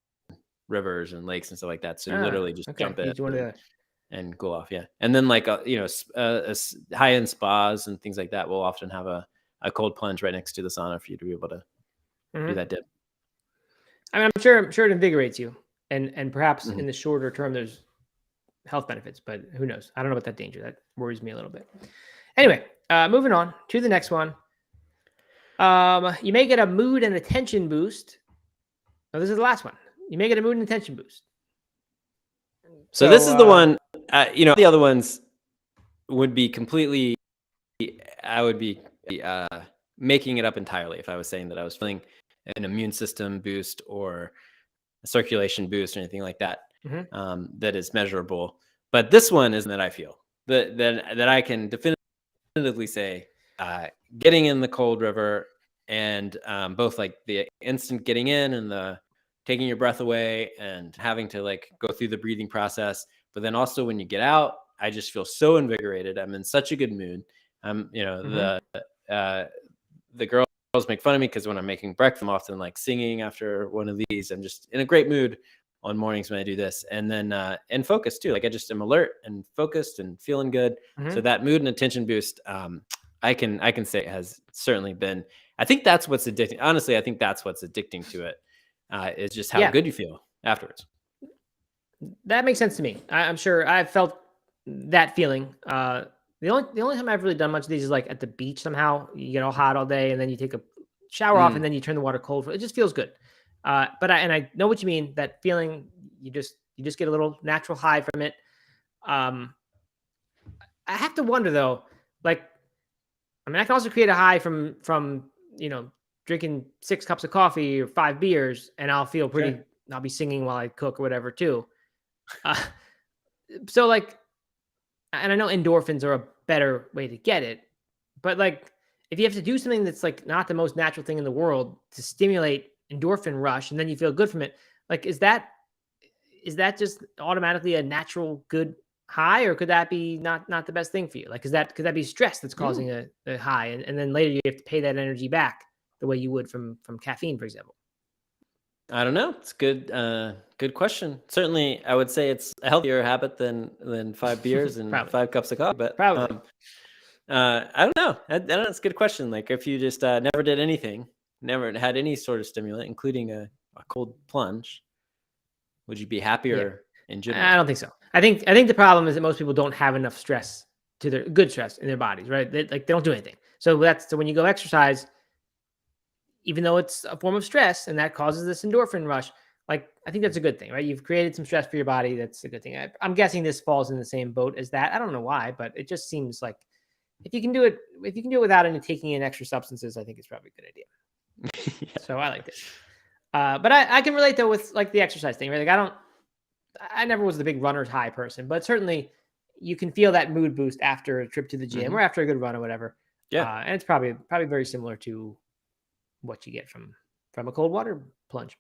rivers and lakes and stuff like that. So you literally just jump in and go off. Yeah. And then like, high-end spas and things like that will often have a cold plunge right next to the sauna for you to be able to do that dip. I mean, I'm sure it invigorates you, and perhaps in the shorter term, there's health benefits, but who knows? I don't know about that danger. That worries me a little bit. Anyway, moving on to the next one. You may get a mood and attention boost. Oh, this is the last one. You may get a mood and attention boost. So this is the one, the other ones would be completely, I would be making it up entirely if I was saying that I was feeling an immune system boost or a circulation boost or anything like that, that is measurable. But this one is that I feel that I can definitively say, getting in the cold river and both like the instant getting in and the taking your breath away and having to like go through the breathing process. But then also when you get out, I just feel so invigorated. I'm in such a good mood. The girls make fun of me because when I'm making breakfast, I'm often like singing after one of these. I'm just in a great mood on mornings when I do this, and then and focused too. Like I just am alert and focused and feeling good. So that mood and attention boost, I can say has certainly been. I think that's what's addicting. Honestly, I think that's what's addicting to it. Is just how good you feel afterwards. That makes sense to me. I'm sure I've felt that feeling. The only time I've really done much of these is like at the beach. Somehow you get all hot all day, and then you take a shower off, and then you turn the water cold. It just feels good. But I know what you mean. That feeling, you just get a little natural high from it. I have to wonder though. Like, I mean, I can also create a high from drinking 6 cups of coffee or 5 beers, and I'll feel pretty. Sure. I'll be singing while I cook or whatever too. Uh, so like, and I know endorphins are a better way to get it, but like, if you have to do something that's like not the most natural thing in the world to stimulate endorphin rush, and then you feel good from it, like, is that just automatically a natural good high, or could that be not the best thing for you? Like, could that be stress that's Mm. causing a high, and then later you have to pay that energy back the way you would from caffeine, for example? I don't know. It's good. Good question. Certainly, I would say it's a healthier habit than 5 beers and Probably, 5 cups of coffee. But probably. I don't know. I don't know. It's a good question. Like, if you just never did anything, never had any sort of stimulant, including a cold plunge, would you be Yeah, happier in I general? don't think so. I think the problem is that most people don't have enough stress to their good stress in their bodies, right? They don't do anything. So when you go exercise, even though it's a form of stress and that causes this endorphin rush, like, I think that's a good thing, right? You've created some stress for your body. That's a good thing. I'm guessing this falls in the same boat as that. I don't know why, but it just seems like if you can do it without any taking in extra substances, I think it's probably a good idea. Yeah. So I like it. But I can relate though with like the exercise thing, right? Like, I never was the big runner's high person, but certainly you can feel that mood boost after a trip to the gym or Hmm. after a good run or whatever. Yeah. And it's probably very similar to what you get from a cold water plunge.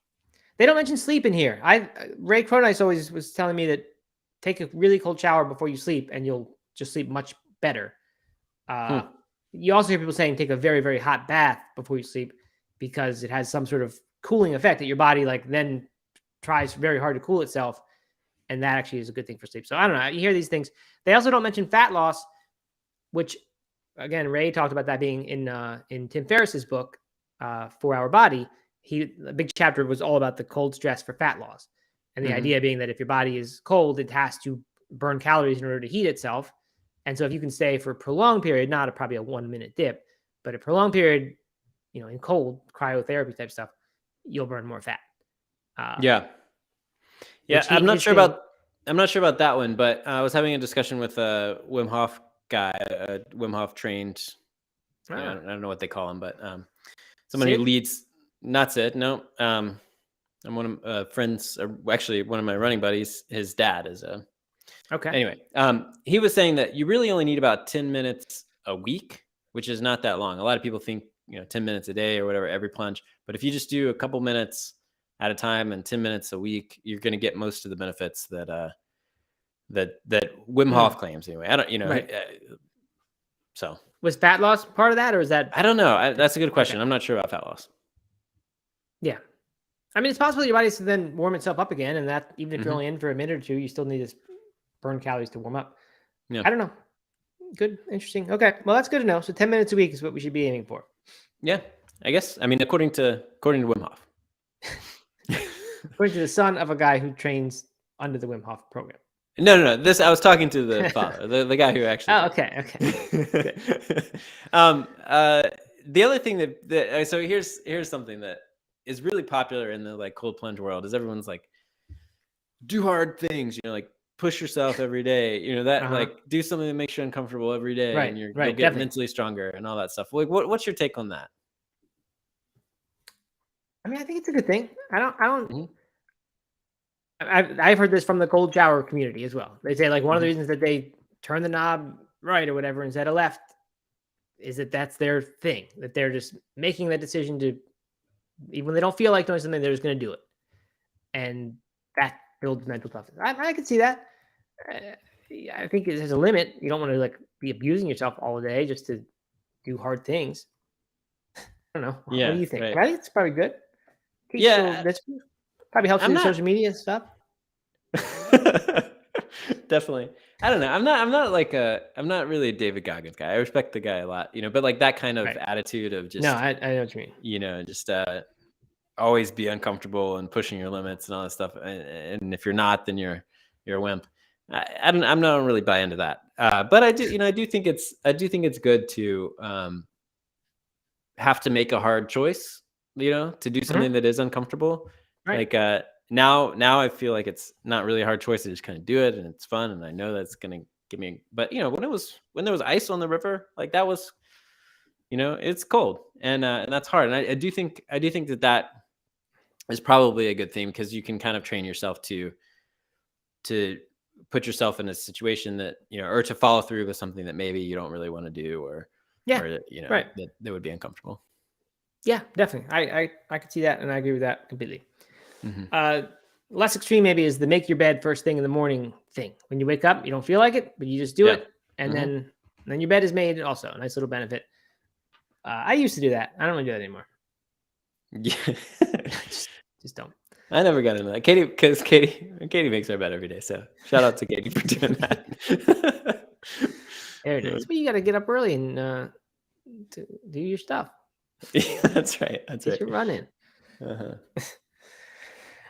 They don't mention sleep in here. Ray Cronise always was telling me that take a really cold shower before you sleep, and you'll just sleep much better. Uh, Hmm. you also hear people saying take a very very hot bath before you sleep because it has some sort of cooling effect that your body like then tries very hard to cool itself, and that actually is a good thing for sleep. So I don't know. You hear these things. They also don't mention fat loss, which again Ray talked about that being in Tim Ferriss's book, 4 Hour Body. A big chapter was all about the cold stress for fat loss, and the Hmm. idea being that if your body is cold, it has to burn calories in order to heat itself. And so if you can stay for a prolonged period, not probably a 1 minute dip, but a prolonged period, in cold cryotherapy type stuff, you'll burn more fat. Uh, Yeah. Yeah. which his thing. I'm not sure about that one, but I was having a discussion with a Wim Hof guy, a Wim Hof trained. Ah, I don't know what they call him, but someone who Sid. leads. Not it. No. I'm one of friends. Actually, one of my running buddies. His dad is a. Okay. Anyway, he was saying that you really only need about 10 minutes a week, which is not that long. A lot of people think 10 minutes a day or whatever every plunge, but if you just do a couple minutes at a time and 10 minutes a week, you're going to get most of the benefits that Wim Mm, Hof claims. Anyway, I don't. right. So Was fat loss part of that, or is that I don't know. That's a good okay? question. I'm not sure about fat loss. Yeah. I mean, it's possible your body to then warm itself up again, and that even if you're Hmm. only in for a minute or two, you still need to burn calories to warm up. Yeah. I don't know. Good, interesting. Okay, well, that's good to know. So 10 minutes a week is what we should be aiming for, Yeah. I guess. I mean, according to Wim Hof. according to the son of a guy who trains under the Wim Hof program. No. This I was talking to the father, the guy who actually. Oh, okay, okay, good. um. Uh. The other thing that so here's something that is really popular in the like cold plunge world is everyone's like do hard things, like push yourself every day, that Uh-huh. like do something that makes you uncomfortable every day, Right, and you'll right, get definitely. mentally stronger and all that stuff. Like, what's your take on that? I mean, I think it's a good thing. I don't. Mhm. I've heard this from the cold shower community as well. They say like one of the Mhm. reasons that they turn the knob right or whatever instead of left is that that's their thing. That they're just making the decision to, even when they don't feel like doing something, they're just going to do it, and that builds mental toughness. I can see that. Yeah, I think it has a limit. You don't want to like be abusing yourself all day just to do hard things. I don't know. What do Yeah, you think? right. I think it's probably good. Keeps a little Yeah, discipline. Probably helps I'm with not. social media and stuff. Definitely. I don't know. I'm not really a David Goggins guy. I respect the guy a lot, but like that kind of Right. attitude of No, just, I know what you mean. just always be uncomfortable and pushing your limits and all that stuff. And if you're not, then you're a wimp. I'm not really buy into that. But I do think it's good to have to make a hard choice, to do Mhm. something that is uncomfortable. Right. Like now I feel like it's not really a hard choice to just kind of do it, and it's fun, and I know that's gonna give me. But when there was ice on the river, like that was, it's cold, and that's hard. And I do think that is probably a good thing because you can kind of train yourself to to put yourself in a situation that, or to follow through with something that maybe you don't really want to do, or right. that would be uncomfortable. Yeah, definitely. I could see that, and I agree with that completely. Less extreme maybe is the make your bed first thing in the morning thing. When you wake up, you don't feel like it, but you just do it, and then your bed is made. Also, a nice little benefit. I used to do that. I don't really do that anymore. Yeah, just don't. I never got into that. Katie makes our bed every day. So shout out to Katie for doing that. There it is. But you got to get up early and to do your stuff. Yeah, that's right. You're running. All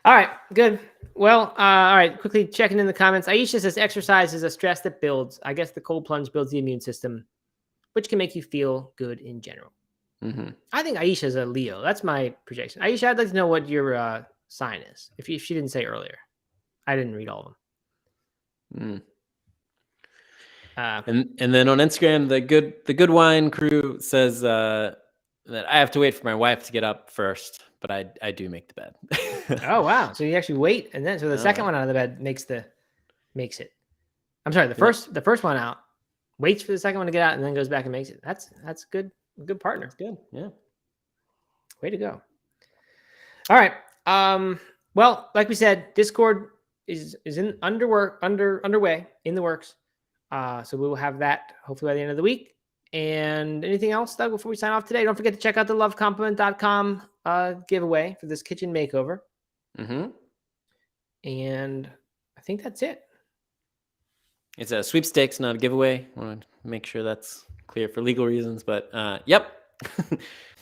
right, good. Well, all right. Quickly checking in the comments. Aisha says exercise is a stress that builds. I guess the cold plunge builds the immune system, which can make you feel good in general. I think Aisha is a Leo. That's my projection. Aisha, I'd like to know what your sign is. If she didn't say earlier, I didn't read all of them. And then on Instagram, the good wine crew says that I have to wait for my wife to get up first, but I do make the bed. Oh wow! So you actually wait, and then the second one out of the bed makes it. I'm sorry, the first one out waits for the second one to get out, and then goes back and makes it. That's good. Good partner. That's good. Yeah. Way to go. All right. Well, like we said, Discord is underway in the works. So we will have that hopefully by the end of the week. And anything else, Doug, before we sign off today? Don't forget to check out the lovecompliment.com giveaway for this kitchen makeover. And I think that's it. It's a sweepstakes, not a giveaway. I want to make sure that's clear for legal reasons, but yep.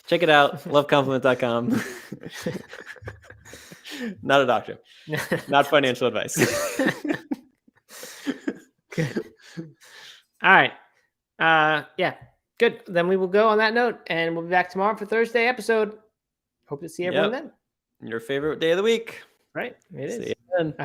Check it out, lovecompliment.com. Not a doctor. Not financial advice. All right. Yeah, good. Then we will go on that note, and we'll be back tomorrow for Thursday episode. Hope to see everyone then. Your favorite day of the week. Right. It is. See you then.